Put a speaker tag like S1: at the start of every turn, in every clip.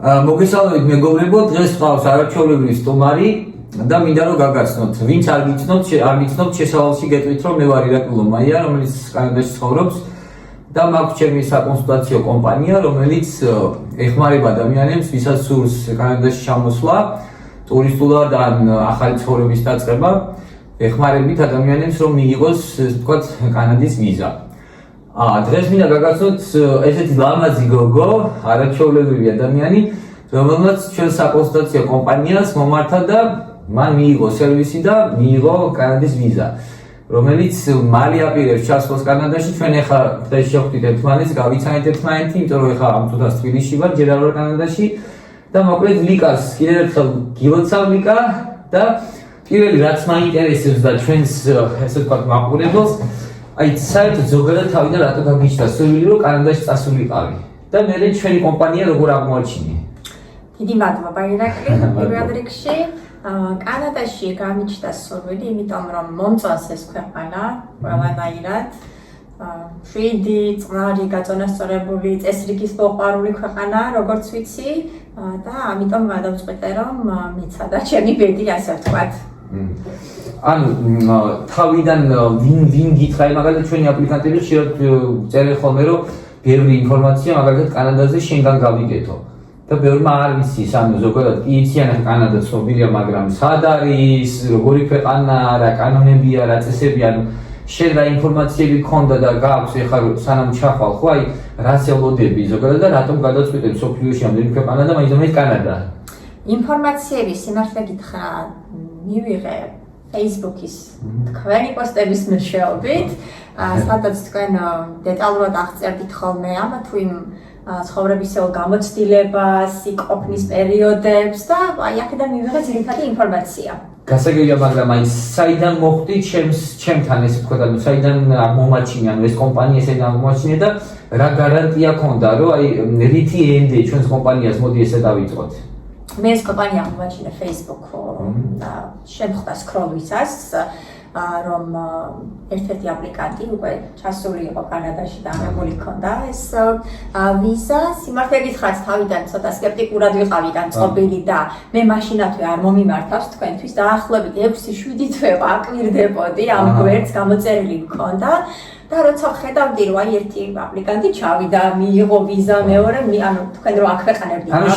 S1: მოგესალმებით მეგობრებო, დღეს ყავს არაჩვეულებრივი სტუმარი და მინდა რომ გაგაცნოთ, ვინც არ გიცნობთ, შესავალში გეტყვით, რომ მე ვარ ირაკლი ლომაია, რომელიც კანადაში ცხოვრობს და მაქვს ჩემი საკონსულტაციო კომპანია, რომელიც ეხმარება ადამიანებს, ვისაც სურს კანადაში ჩამოსვლა, ტურისტულად ან ახალი ცხოვრების დაწყება, ეხმარებით ადამიანებს, რომ მიიღოს, ვთქვათ, კანადის ვიზა. დღეს მინდა გაგაცნოთ ესეთი ლამაზი გოგო, არაჩვეულებრივი ადამიანი, რომელმაც ჩვენ საკონსულტაციო კომპანიას მომართა და მან მიიღო სერვისი და მიიღო კანადის ვიზა, რომელიც მალე აპირებს ჩასვლას კანადაში. ჩვენ ახლა დღეს შევხვდით ერთმანეთს, გავიცანეთ ერთმანეთი, იმიტომ რომ ახლა ამ წუთას თბილისში ვარ, ჯერ არ ვარ კანადაში და მოკლედ ლიკას კიდევ ერთხელ გილოცავ ლიკა და პირველი რაც მაინტერესებს და ჩვენს ესე ვთქვათ მაყურებელს, აი საერთოდ ზოგადად თავიდან რატო გაგიჩნდა სურვილი რომ კანადაში წასულიყავი და მე ჩვენი კომპანია როგორ აღმოაჩინე?
S2: დიდი მადლობა ირაკლი, პირველ რიგში კანადაში გამიჩნდა სურვილი, იმიტომ რომ მომწონს ეს ქვეყანა ყველანაირად. შვიდი, წყნარი, გაწონასწორებული, წესრიგის მოყვარული ქვეყანა, როგორც ვიცი და ამიტომ გადავწყვიტე რომ მიცადა ჩემი ბედი, ასე ვთქვათ.
S1: ანუ თავიდან ვინ გითხრა, მაგალითად ჩვენი აპლიკანტები ხშირად წერენ ხოლმე რომ ბევრი ინფორმაცია მაგალითად კანადაზე შენგან გავიგეთო და ბევრმა არ ვიცის, ანუ ზოგადად კი იციან კანადა ცნობილია, მაგრამ სად არის, როგორი ქვეყანაა, რა კანონებია, რა წესებია, ანუ შენ რა ინფორმაციები გქონდა და გაქვს ეხლა სანამ ჩახვალ, ხო, აი რას ელოდები ზოგადად და რატომ გადაწყვიტე მსოფლიოში ამდენი ქვეყანა და მაინც კანადა?
S2: ინფორმაციები სიმართლე გითხრა მივიღე Facebook-ის თქვენი პოსტების მეშვეობით, სადაც თქვენ დეტალურად აღწერდით ხოლმე ამა თუ იმ ცხოვრებისეულ გამოცდილებას, ყოფნის პერიოდებს და აი აქედან მივიღე ძირითადი ინფორმაცია.
S1: გასაგებია, მაგრამ აი საიდან მოხვდი ჩემთან, ესე ვთქვათ, ანუ საიდან აღმოაჩინე, ანუ ეს კომპანია საიდან აღმოაჩინე და რა გარანტია ქონდა, რომ აი რითი ენდე ჩვენს კომპანიას მოდი ესე დავიწყოთ?
S2: მე ეს კომპანია აღმოაჩინე Facebook შემხვდა სკროლვისას, რომ ერთ-ერთი აპლიკანტი უკვე ჩასული იყო კანადაში და ამებული ჰქონდა ეს ვიზა. სიმართლე გითხრათ, თავიდან ცოტა სკეპტიკურად ვიყავი განწყობილი და მე მაშინათვე არ მომიმართავს თქვენთვის, დაახლოებით 6-7 თვე ვაკვირდებოდი ამ გვერდს, გამოწერილი მქონდა. და როცა ხედავდი რომ აი ერთი აპლიკანტი ჩავიდა, მიიღო ვიზა, მეორე, ანუ თქვენ რო აქვეყნებდით.
S1: ანუ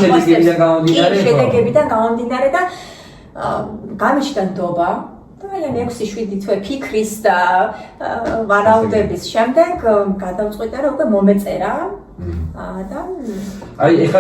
S1: შედეგებიდან გამომდინარე და გამიჩნდა ნდობა და აი
S2: 6-7 თვე ფიქრის და ვარაუდების შემდეგ გადავწყვიტე რომ უკვე მომეწერა და
S1: აი ეხლა